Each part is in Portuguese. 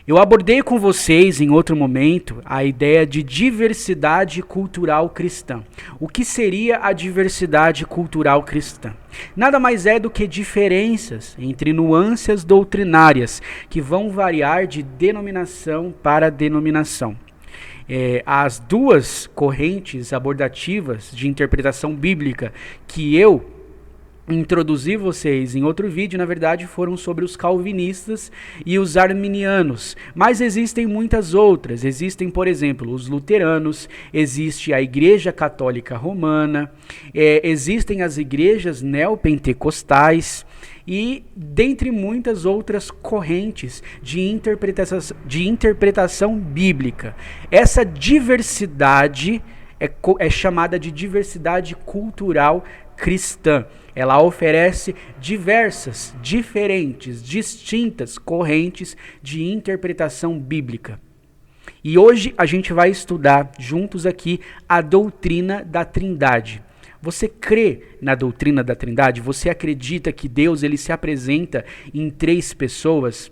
Eu abordei com vocês em outro momento a ideia de diversidade cultural cristã. O que seria a diversidade cultural cristã? Nada mais é do que diferenças entre nuances doutrinárias que vão variar de denominação para denominação. As duas correntes abordativas de interpretação bíblica que eu introduzi vocês em outro vídeo, na verdade, foram sobre os calvinistas e os arminianos, mas existem muitas outras. Existem, por exemplo, os luteranos, existe a Igreja Católica Romana, existem as igrejas neopentecostais e dentre muitas outras correntes de interpretação bíblica. Essa diversidade é chamada de diversidade cultural cristã. Ela oferece diversas, diferentes, distintas correntes de interpretação bíblica. E hoje a gente vai estudar juntos aqui a doutrina da Trindade. Você crê na doutrina da Trindade? Você acredita que Deus ele se apresenta em três pessoas?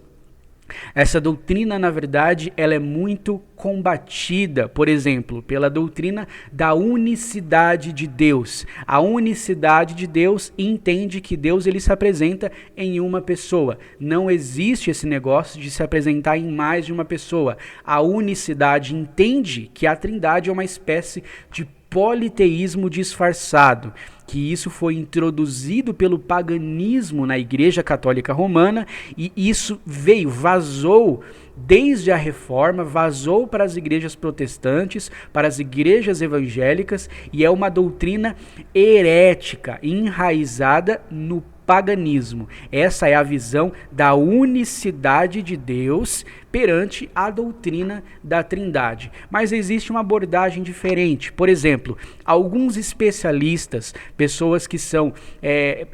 Essa doutrina, na verdade, ela é muito combatida, por exemplo, pela doutrina da unicidade de Deus. A unicidade de Deus entende que Deus ele se apresenta em uma pessoa. Não existe esse negócio de se apresentar em mais de uma pessoa. A unicidade entende que a Trindade é uma espécie de politeísmo disfarçado, que isso foi introduzido pelo paganismo na Igreja Católica Romana e isso vazou desde a Reforma, vazou para as igrejas protestantes, para as igrejas evangélicas e é uma doutrina herética, enraizada no paganismo. Essa é a visão da unicidade de Deus perante a doutrina da Trindade. Mas existe uma abordagem diferente. Por exemplo, alguns especialistas, pessoas que são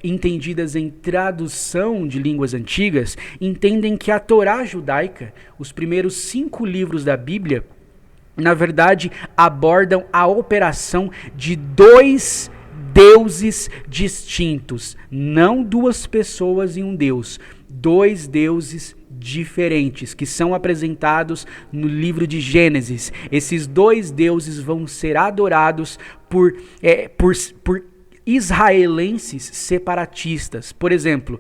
entendidas em tradução de línguas antigas, entendem que a Torá judaica, os primeiros 5 livros da Bíblia, na verdade, abordam a operação de dois deuses distintos, não duas pessoas em um Deus, dois deuses diferentes que são apresentados no livro de Gênesis. Esses dois deuses vão ser adorados por israelenses separatistas. Por exemplo,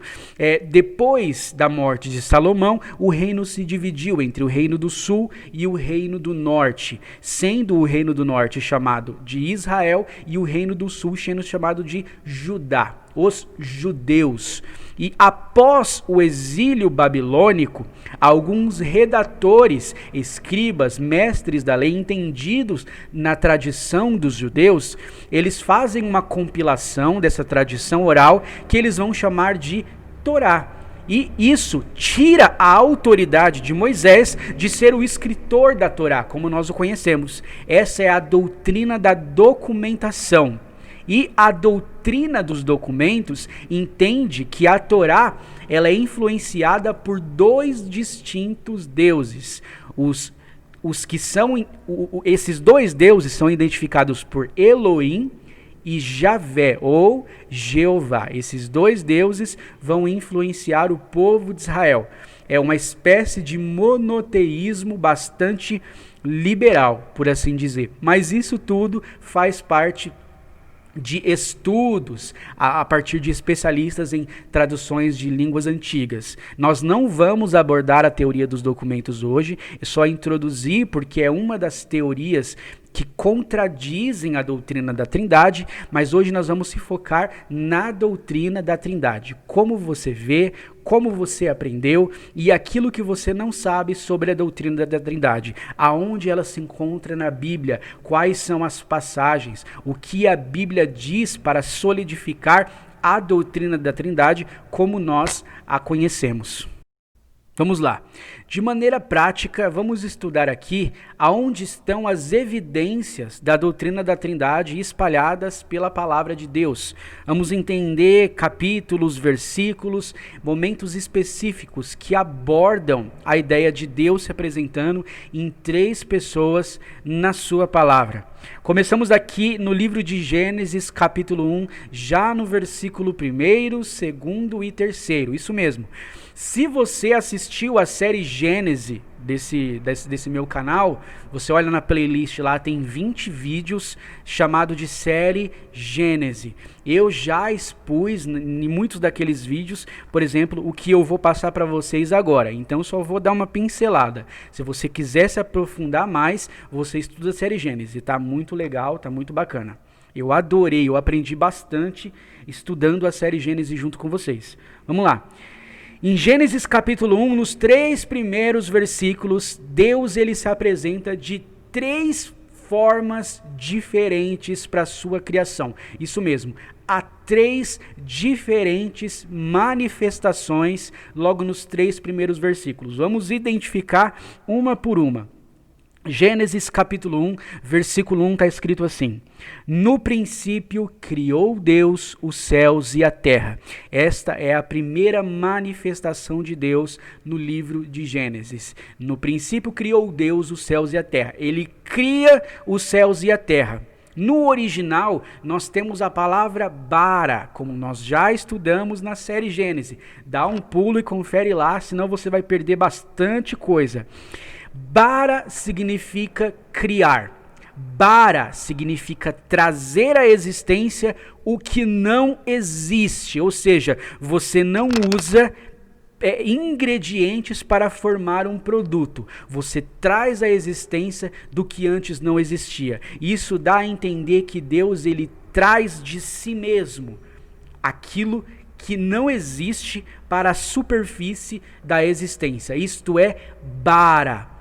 depois da morte de Salomão, o reino se dividiu entre o reino do sul e o reino do norte, sendo o reino do norte chamado de Israel e o reino do sul sendo chamado de Judá, os judeus. E após o exílio babilônico, alguns redatores, escribas, mestres da lei, entendidos na tradição dos judeus, eles fazem uma compilação dessa tradição oral que eles vão chamar de Torá. E isso tira a autoridade de Moisés de ser o escritor da Torá, como nós o conhecemos. Essa é a doutrina da documentação. E a doutrina dos documentos entende que a Torá ela é influenciada por dois distintos deuses. Esses dois deuses são identificados por Elohim e Javé, ou Jeová. Esses dois deuses vão influenciar o povo de Israel. É uma espécie de monoteísmo bastante liberal, por assim dizer. Mas isso tudo faz parte de estudos a partir de especialistas em traduções de línguas antigas. Nós não vamos abordar a teoria dos documentos hoje, é só introduzir porque é uma das teorias que contradizem a doutrina da Trindade, mas hoje nós vamos se focar na doutrina da Trindade. Como você vê, como você aprendeu e aquilo que você não sabe sobre a doutrina da Trindade. Aonde ela se encontra na Bíblia, quais são as passagens, o que a Bíblia diz para solidificar a doutrina da Trindade como nós a conhecemos. Vamos lá. De maneira prática, vamos estudar aqui aonde estão as evidências da doutrina da Trindade espalhadas pela palavra de Deus. Vamos entender capítulos, versículos, momentos específicos que abordam a ideia de Deus se apresentando em três pessoas na sua palavra. Começamos aqui no livro de Gênesis, capítulo 1, já no versículo 1º, 2º e 3º. Isso mesmo. Se você assistiu a série Gênesis desse meu canal, você olha na playlist lá, tem 20 vídeos chamado de série Gênesis. Eu já expus em muitos daqueles vídeos, por exemplo, o que eu vou passar para vocês agora. Então só vou dar uma pincelada. Se você quiser se aprofundar mais, você estuda a série Gênesis. Tá muito legal, tá muito bacana. Eu adorei, eu aprendi bastante estudando a série Gênesis junto com vocês. Vamos lá. Em Gênesis capítulo 1, nos 3 primeiros versículos, Deus ele se apresenta de 3 formas diferentes para a sua criação. Isso mesmo, há 3 diferentes manifestações logo nos 3 primeiros versículos. Vamos identificar uma por uma. Gênesis capítulo 1, versículo 1 está escrito assim: no princípio criou Deus os céus e a terra. Esta é a primeira manifestação de Deus no livro de Gênesis. No princípio criou Deus os céus e a terra. Ele cria os céus e a terra. No original, nós temos a palavra bara, como nós já estudamos na série Gênesis. Dá um pulo e confere lá, senão você vai perder bastante coisa. Bara significa criar. Bara significa trazer à existência o que não existe. Ou seja, você não usa ingredientes para formar um produto. Você traz à existência do que antes não existia. Isso dá a entender que Deus ele traz de si mesmo aquilo que não existe para a superfície da existência. Isto é bara.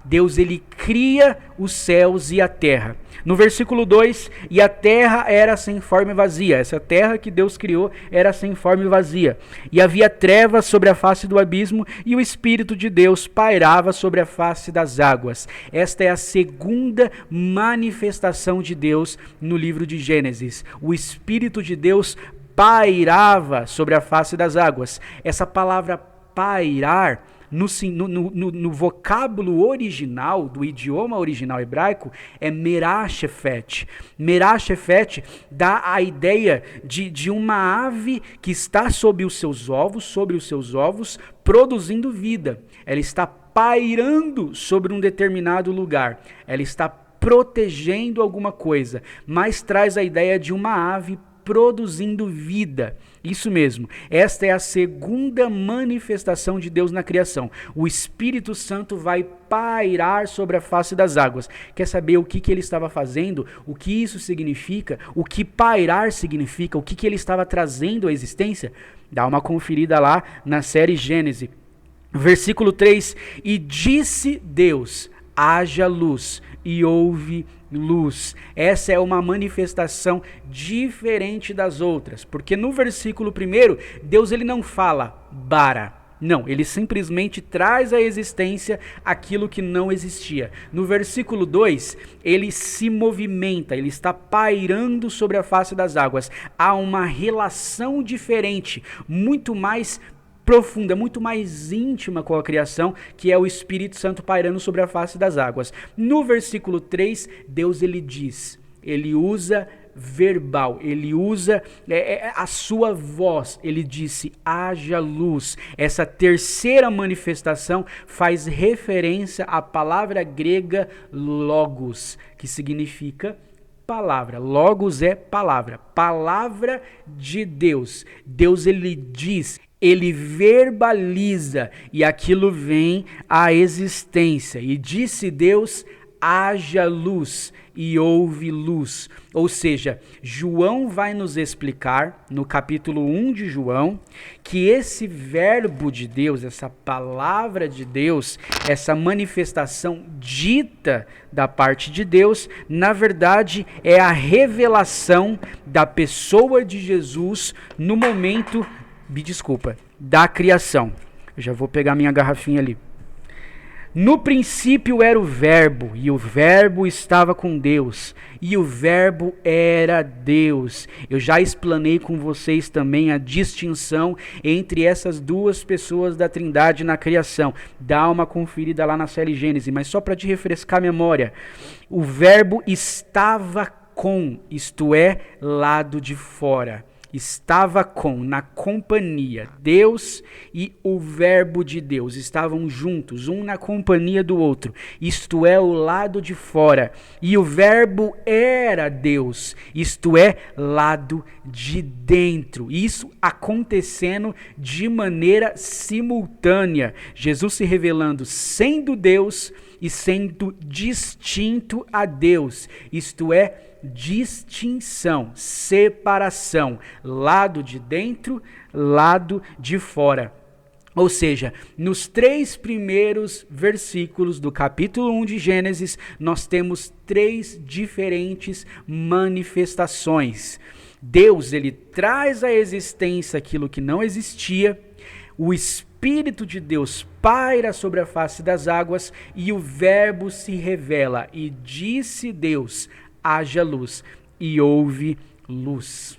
Deus ele cria os céus e a terra. No versículo 2, e a terra era sem forma e vazia. Essa terra que Deus criou era sem forma e vazia. E havia trevas sobre a face do abismo, e o Espírito de Deus pairava sobre a face das águas. Esta é a segunda manifestação de Deus no livro de Gênesis. O Espírito de Deus pairava sobre a face das águas. Essa palavra pairar, no vocábulo original, do idioma original hebraico, é merashefet. Merashefet dá a ideia de uma ave que está sobre os seus ovos, produzindo vida. Ela está pairando sobre um determinado lugar. Ela está protegendo alguma coisa, mas traz a ideia de uma ave produzindo vida. Isso mesmo, esta é a segunda manifestação de Deus na criação. O Espírito Santo vai pairar sobre a face das águas. Quer saber o que ele estava fazendo? O que isso significa? O que pairar significa? O que ele estava trazendo à existência? Dá uma conferida lá na série Gênesis. Versículo 3, e disse Deus, haja luz, e houve luz. Essa é uma manifestação diferente das outras, porque no versículo 1, Deus ele não fala bara. Não, ele simplesmente traz à existência aquilo que não existia. No versículo 2, ele se movimenta, ele está pairando sobre a face das águas. Há uma relação diferente, muito mais profunda, muito mais íntima com a criação, que é o Espírito Santo pairando sobre a face das águas. No versículo 3, Deus ele diz, ele usa verbal, ele usa a sua voz, ele disse, haja luz. Essa terceira manifestação faz referência à palavra grega logos, que significa palavra. Logos é palavra, palavra de Deus. Deus ele diz, ele verbaliza e aquilo vem à existência. E disse Deus, haja luz, e houve luz. Ou seja, João vai nos explicar, no capítulo 1 de João, que esse verbo de Deus, essa palavra de Deus, essa manifestação dita da parte de Deus, na verdade é a revelação da pessoa de Jesus no momento, da criação. Eu já vou pegar minha garrafinha ali. No princípio era o verbo, e o verbo estava com Deus, e o verbo era Deus. Eu já explanei com vocês também a distinção entre essas duas pessoas da Trindade na criação. Dá uma conferida lá na série Gênesis, mas só para te refrescar a memória. O verbo estava com, isto é, lado de fora. na companhia, Deus e o verbo de Deus estavam juntos, um na companhia do outro, isto é, o lado de fora, e o verbo era Deus, isto é, lado de dentro, isso acontecendo de maneira simultânea, Jesus se revelando sendo Deus e sendo distinto a Deus, isto é, distinção, separação, lado de dentro, lado de fora. Ou seja, nos 3 primeiros versículos do capítulo 1 de Gênesis, nós temos 3 diferentes manifestações. Deus, ele traz à existência aquilo que não existia, o Espírito de Deus paira sobre a face das águas e o verbo se revela, e disse Deus: haja luz, e houve luz.